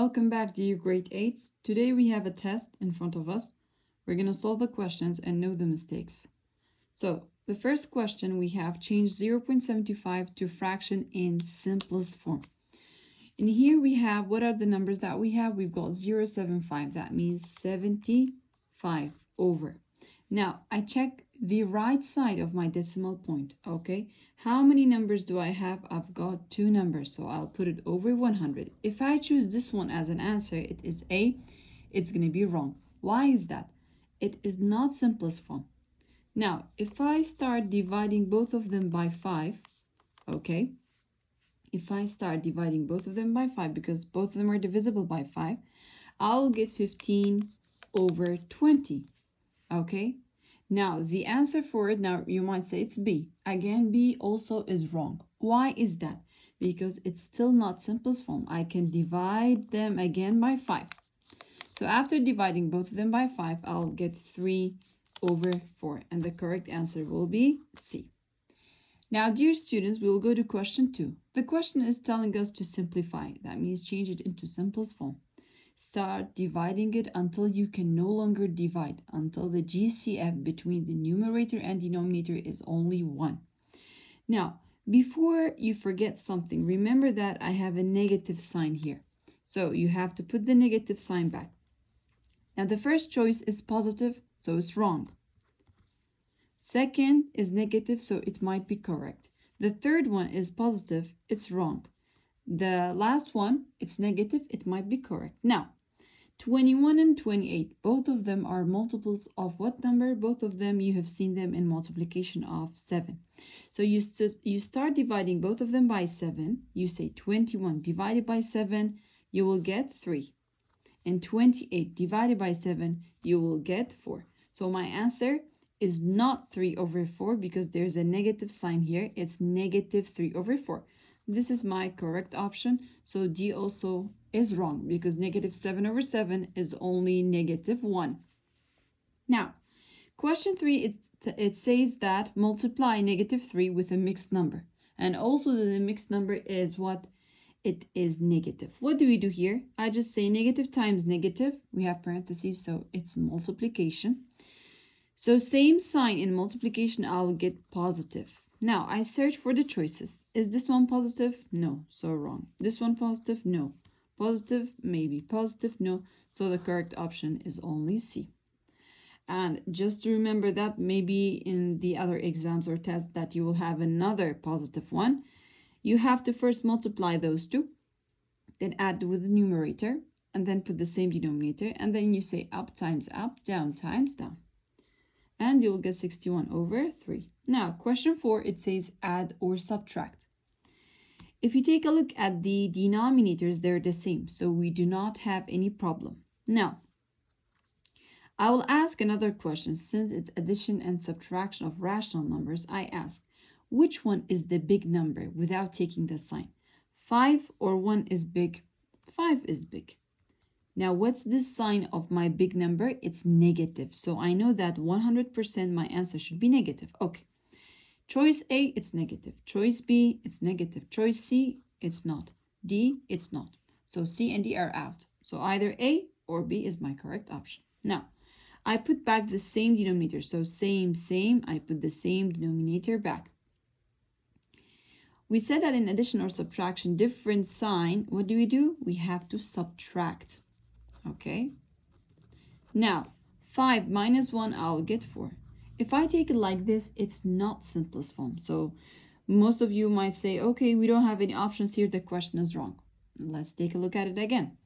Welcome back, dear grade 8s. Today we have a test in front of us. We're going to solve the questions and know the mistakes. So, the first question we have: change 0.75 to fraction in simplest form. And here we have, what are the numbers that we have? We've got 0.75. That means 75 over. Now, I check the right side of my decimal point, okay? How many numbers do I have? I've got 2 numbers, so I'll put it over 100. If I choose this one as an answer, it is A, it's going to be wrong. Why is that? It is not simplest form. Now, if I start dividing both of them by 5, okay? If I start dividing both of them by 5, because both of them are divisible by 5, I'll get 15 over 20, okay? Now, the answer for it, now you might say it's B. Again, B also is wrong. Why is that? Because it's still not simplest form. I can divide them again by 5. So after dividing both of them by 5, I'll get 3 over 4. And the correct answer will be C. Now, dear students, we will go to question 2. The question is telling us to simplify. That means change it into simplest form. Start dividing it until you can no longer divide, until the GCF between the numerator and denominator is only 1. Now, before you forget something, remember that I have a negative sign here. So you have to put the negative sign back. Now, the first choice is positive, so it's wrong. Second is negative, so it might be correct. The third one is positive, it's wrong. The last one, it's negative, it might be correct. Now, 21 and 28, both of them are multiples of what number? Both of them, you have seen them in multiplication of 7. So you start dividing both of them by 7. You say 21 divided by 7, you will get 3. And 28 divided by 7, you will get 4. So my answer is not 3 over 4 because there's a negative sign here. It's negative 3 over 4. This is my correct option. So D also is wrong because negative 7 over 7 is only negative 1. Now, question 3, it says that multiply negative 3 with a mixed number. And also the mixed number is what? It is negative. What do we do here? I just say negative times negative. We have parentheses, so it's multiplication. So same sign in multiplication, I'll get positive. Now, I search for the choices. Is this one positive? No, so wrong. This one positive? No. Positive? Maybe. Positive? No. So the correct option is only C. And just to remember that maybe in the other exams or tests that you will have another positive one, you have to first multiply those two, then add with the numerator, and then put the same denominator, and then you say up times up, down times down. And you'll get 61 over 3. Now, question 4, it says add or subtract. If you take a look at the denominators, they're the same, so we do not have any problem. Now, I will ask another question. Since it's addition and subtraction of rational numbers, I ask, which one is the big number without taking the sign? 5 or 1 is big? 5 is big. Now, what's this sign of my big number? It's negative. So I know that 100% my answer should be negative. Okay. Choice A, it's negative. Choice B, it's negative. Choice C, it's not. D, it's not. So C and D are out. So either A or B is my correct option. Now, I put back the same denominator. So same, I put the same denominator back. We said that in addition or subtraction, different sign, what do? We have to subtract. Okay. Now, 5 minus 1, I'll get 4. If I take it like this, it's not simplest form. So most of you might say, okay, we don't have any options here. The question is wrong. Let's take a look at it again.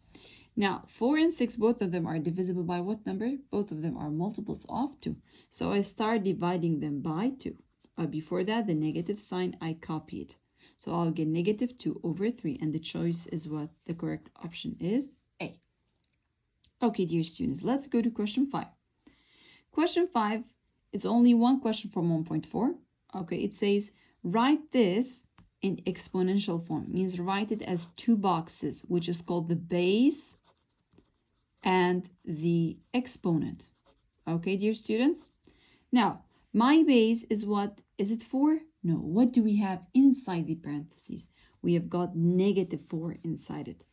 Now, 4 and 6, both of them are divisible by what number? Both of them are multiples of 2. So I start dividing them by 2. But before that, the negative sign, I copy it. So I'll get negative 2 over 3. And the choice is what? The correct option is A. Okay, dear students, let's go to question 5. Question 5 is only one question from 1.4. Okay, it says, write this in exponential form. Means write it as 2 boxes, which is called the base and the exponent. Okay, dear students? Now, my base is what? Is it 4? No. What do we have inside the parentheses? We have got negative 4 inside it.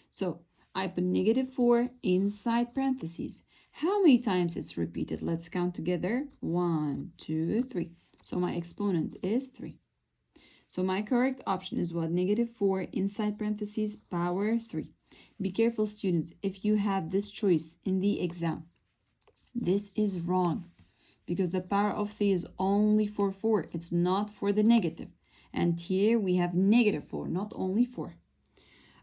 So I put -4 inside parentheses. How many times it's repeated? Let's count together. 1, 2, 3. So my exponent is 3. So my correct option is what? -4 inside parentheses power 3. Be careful, students, if you have this choice in the exam. This is wrong because the power of 3 is only for 4. It's not for the negative. And here we have -4, not only 4.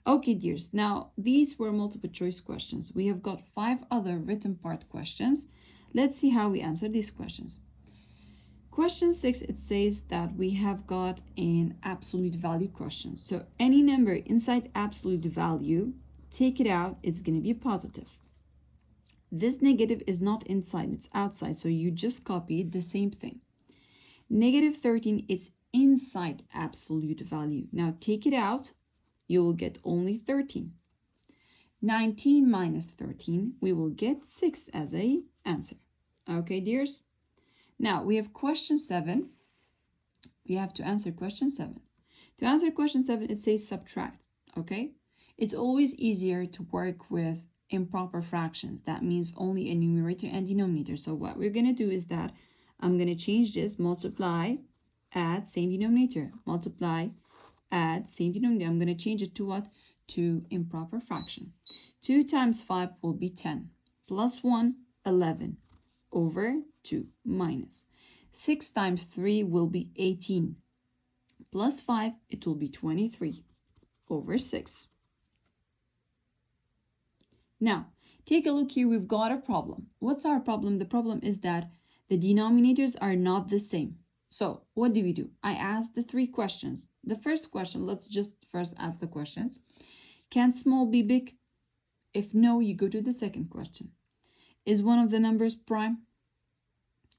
Okay, dears. Now, these were multiple choice questions. We have got 5 other written part questions. Let's see how we answer these questions. Question 6, it says that we have got an absolute value question. So any number inside absolute value, take it out, it's going to be positive. This negative is not inside, it's outside, so you just copy the same thing. -13, it's inside absolute value. Now take it out, you will get only 13. 19 minus 13, we will get 6 as a answer. Okay, dears? Now, we have question 7. We have to answer question 7. To answer question 7, it says subtract, okay? It's always easier to work with improper fractions. That means only a numerator and denominator. So what we're going to do is that I'm going to change this, multiply, add, same denominator, multiply, add, same denominator. I'm going to change it to what? To improper fraction. 2 times 5 will be 10, plus 1, 11, over 2 minus 6 times 3 will be 18 plus 5, it will be 23 over 6. Now take a look here, we've got a problem. What's our problem? The problem is that the denominators are not the same. So what do? I asked the 3 questions. The first question, let's just first ask the questions. Can small be big? If no, you go to the second question. Is one of the numbers prime?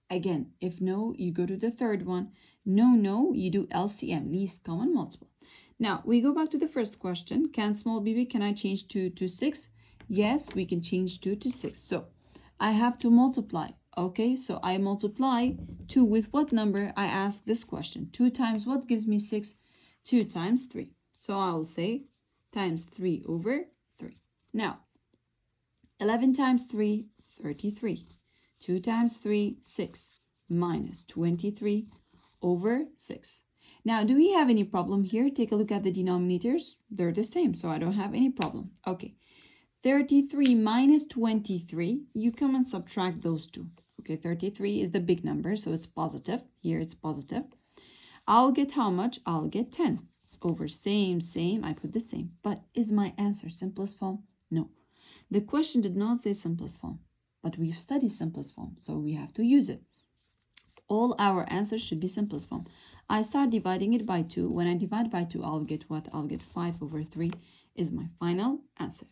Again, if no, you go to the third one. No, you do LCM, least common multiple. Now, we go back to the first question. Can small be big? Can I change 2 to 6? Yes, we can change 2 to 6. So, I have to multiply. Okay, so I multiply 2 with what number? I ask this question. 2 times what gives me 6? 2 times 3. So, I will say times 3 over 3. Now, 11 times 3, 33. 2 times 3, 6, minus 23 over 6. Now, do we have any problem here? Take a look at the denominators. They're the same, so I don't have any problem. Okay, 33 minus 23, you come and subtract those two. Okay, 33 is the big number, so it's positive. Here it's positive. I'll get how much? I'll get 10 over same, I put the same. But is my answer simplest form? No. The question did not say simplest form, but we've studied simplest form, so we have to use it. All our answers should be simplest form. I start dividing it by 2. When I divide by 2, I'll get what? I'll get 5 over 3 is my final answer.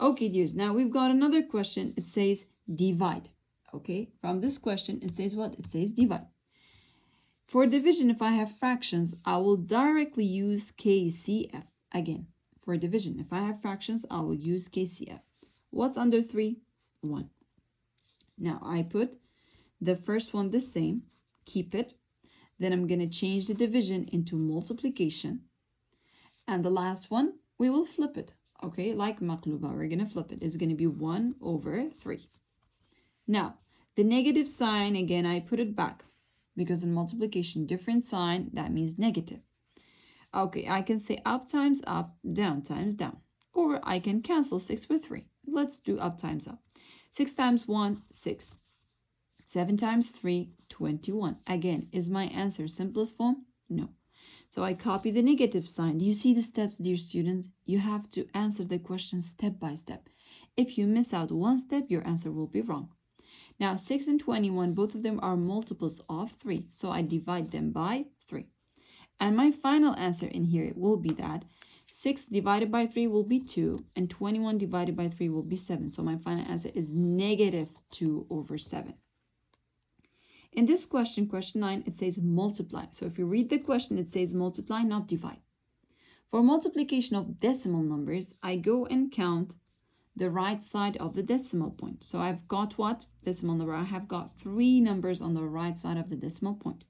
Okay, dears, now we've got another question. It says divide. Okay, from this question, it says what? It says divide. For division, if I have fractions, I will directly use KCF. Again, for division, if I have fractions, I will use KCF. What's under 3? 1. Now, I put the first one the same, keep it. Then I'm going to change the division into multiplication. And the last one, we will flip it. Okay, like maqluba, we're going to flip it. It's going to be 1 over 3. Now, the negative sign, again, I put it back. Because in multiplication, different sign, that means negative. Okay, I can say up times up, down times down. Or I can cancel 6 with 3. Let's do up times up. 6 times 1, 6. 7 times 3, 21. Again, is my answer simplest form? No. So I copy the negative sign. Do you see the steps, dear students? You have to answer the question step by step. If you miss out one step, your answer will be wrong. Now, 6 and 21, both of them are multiples of 3. So I divide them by 3. And my final answer in here will be that 6 divided by 3 will be 2. And 21 divided by 3 will be 7. So my final answer is negative 2 over 7. In this question, question 9, it says multiply. So if you read the question, it says multiply, not divide. For multiplication of decimal numbers, I go and count the right side of the decimal point. So I've got what? Decimal number. I have got 3 numbers on the right side of the decimal point.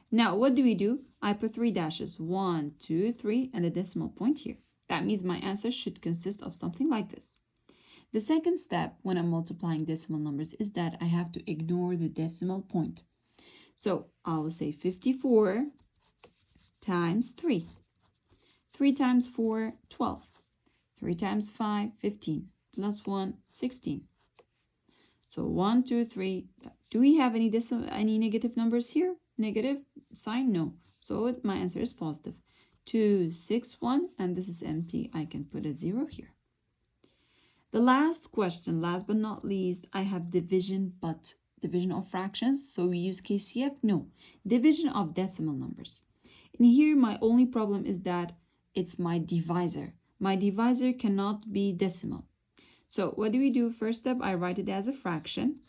Now, what do? I put 3 dashes. 1, 2, 3, and the decimal point here. That means my answer should consist of something like this. The second step when I'm multiplying decimal numbers is that I have to ignore the decimal point. So I will say 54 times 3. 3 times 4, 12. 3 times 5, 15. Plus 1, 16. So 1, 2, 3. Do we have any negative numbers here? Negative sign? No. So my answer is positive. 2, 6, 1. And this is empty. I can put a 0 here. The last question, last but not least, I have division, but division of fractions. So we use KCF? No. Division of decimal numbers. And here my only problem is that it's my divisor. My divisor cannot be decimal. So what do we do? First step, I write it as a fraction.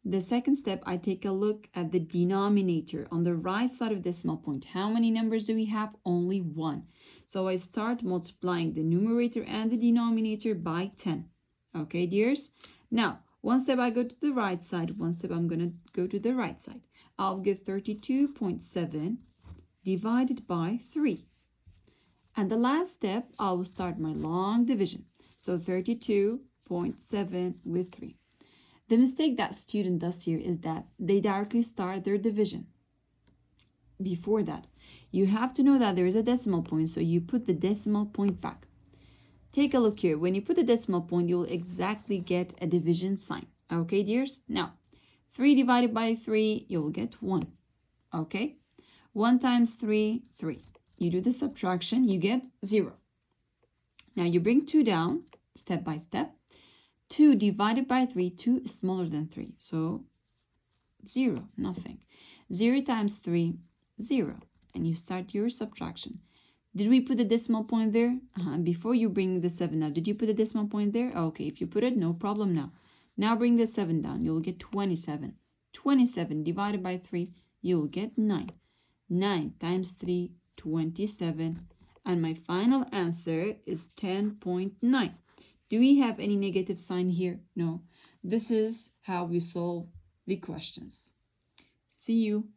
The second step, I take a look at the denominator on the right side of decimal point. How many numbers do we have? Only 1. So I start multiplying the numerator and the denominator by 10. Okay, dears? Now, one step I go to the right side, one step I'm going to go to the right side. I'll get 32.7 divided by 3. And the last step, I will start my long division. So 32.7 with 3. The mistake that student does here is that they directly start their division. Before that, you have to know that there is a decimal point, so you put the decimal point back. Take a look here. When you put the decimal point, you'll exactly get a division sign. Okay, dears? Now, 3 divided by 3, you'll get 1. Okay? 1 times 3, 3. You do the subtraction, you get 0. Now you bring 2 down, step by step. 2 divided by 3, 2 is smaller than 3. So 0, nothing. 0 times 3, 0. And you start your subtraction. Did we put the decimal point there? Before you bring the 7 up, did you put the decimal point there? Okay, if you put it, no problem now. Now bring the 7 down. You'll get 27. 27 divided by 3, you'll get 9. 9 times 3, 27. And my final answer is 10.9. Do we have any negative sign here? No. This is how we solve the questions. See you.